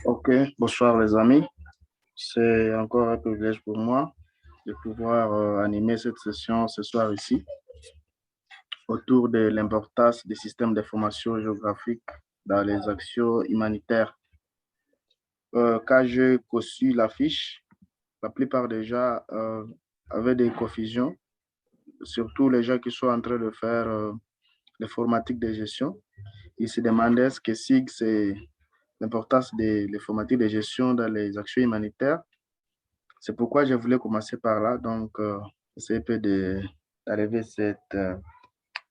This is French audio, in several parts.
Ok, bonsoir les amis. C'est encore un privilège pour moi de pouvoir animer cette session ce soir ici autour de l'importance des systèmes d'information géographique dans les actions humanitaires. Quand j'ai conçu l'affiche, la plupart des gens avaient des confusions, surtout les gens qui sont en train de faire l'informatique de gestion. Ils se demandaient ce que SIG, c'est l'importance de l'informatique de gestion dans les actions humanitaires. C'est pourquoi je voulais commencer par là, donc essayer un peu d'arriver cette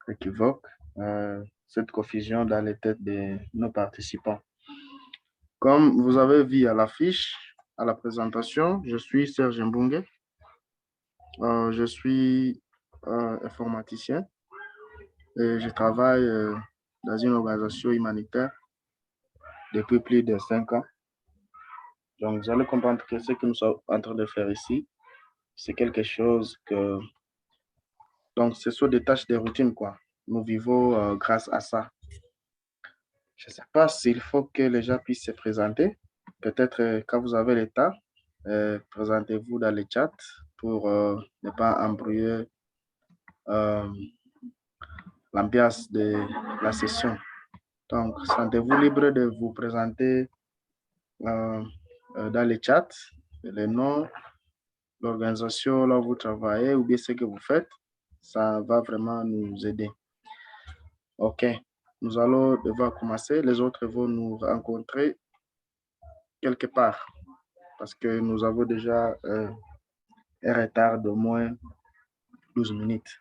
équivoque, cette confusion dans les têtes de nos participants. Comme vous avez vu à l'affiche, à la présentation, je suis Serge Mbunge. Je suis informaticien et je travaille dans une organisation humanitaire depuis plus de 5 ans. Donc, vous allez comprendre que ce que nous sommes en train de faire ici, c'est quelque chose que donc, ce sont des tâches de routine, quoi. Nous vivons grâce à ça. Je ne sais pas s'il faut que les gens puissent se présenter. Peut-être quand vous avez le temps, présentez-vous dans le chat pour ne pas embrouiller euh, l'ambiance de la session. Donc, sentez-vous libre de vous présenter dans le chat, le nom, l'organisation là où vous travaillez ou bien ce que vous faites. Ça va vraiment nous aider. OK, nous allons devoir commencer. Les autres vont nous rencontrer quelque part parce que nous avons déjà un retard d'au moins 12 minutes.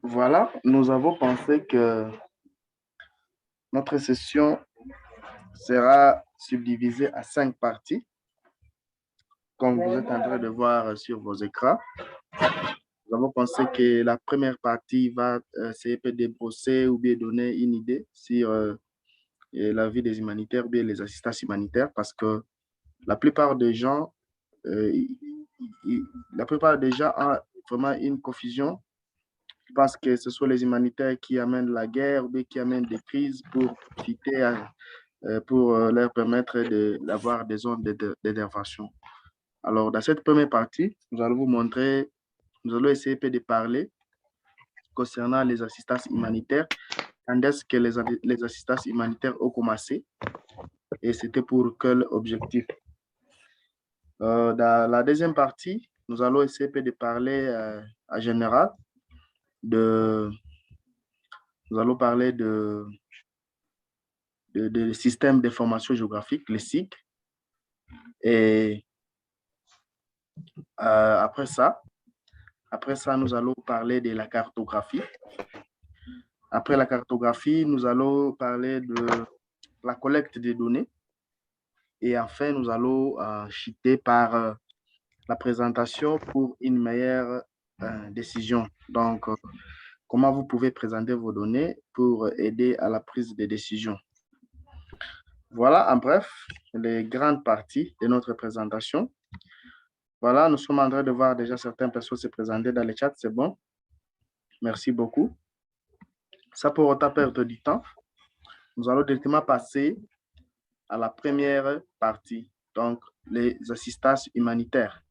Voilà, nous avons pensé que notre session sera subdivisée à 5 parties, comme vous êtes en train de voir sur vos écrans. Nous avons pensé que la première partie va essayer de débrosser ou bien donner une idée sur la vie des humanitaires ou bien les assistances humanitaires parce que la plupart des gens, la plupart des gens ont vraiment une confusion parce que ce sont les humanitaires qui amènent la guerre ou bien qui amènent des crises pour profiter, pour leur permettre d'avoir des zones d'intervention. Alors, dans cette première partie, nous allons vous montrer, nous allons essayer de parler concernant les assistances humanitaires, quand est-ce que les assistances humanitaires ont commencé et c'était pour quel objectif. Dans la deuxième partie, nous allons essayer de parler en général nous allons parler de système d'information géographique, le SIG. Et après ça, nous allons parler de la cartographie. Après la cartographie, nous allons parler de la collecte des données. Et enfin, nous allons chuter par la présentation pour une meilleure décision. Donc, comment vous pouvez présenter vos données pour aider à la prise de décision. Voilà, en bref, les grandes parties de notre présentation. Voilà, nous sommes en train de voir déjà certaines personnes se présenter dans le chat, c'est bon. Merci beaucoup. Ça pour ta perte du temps. Nous allons directement passer à la première partie, donc les assistances humanitaires.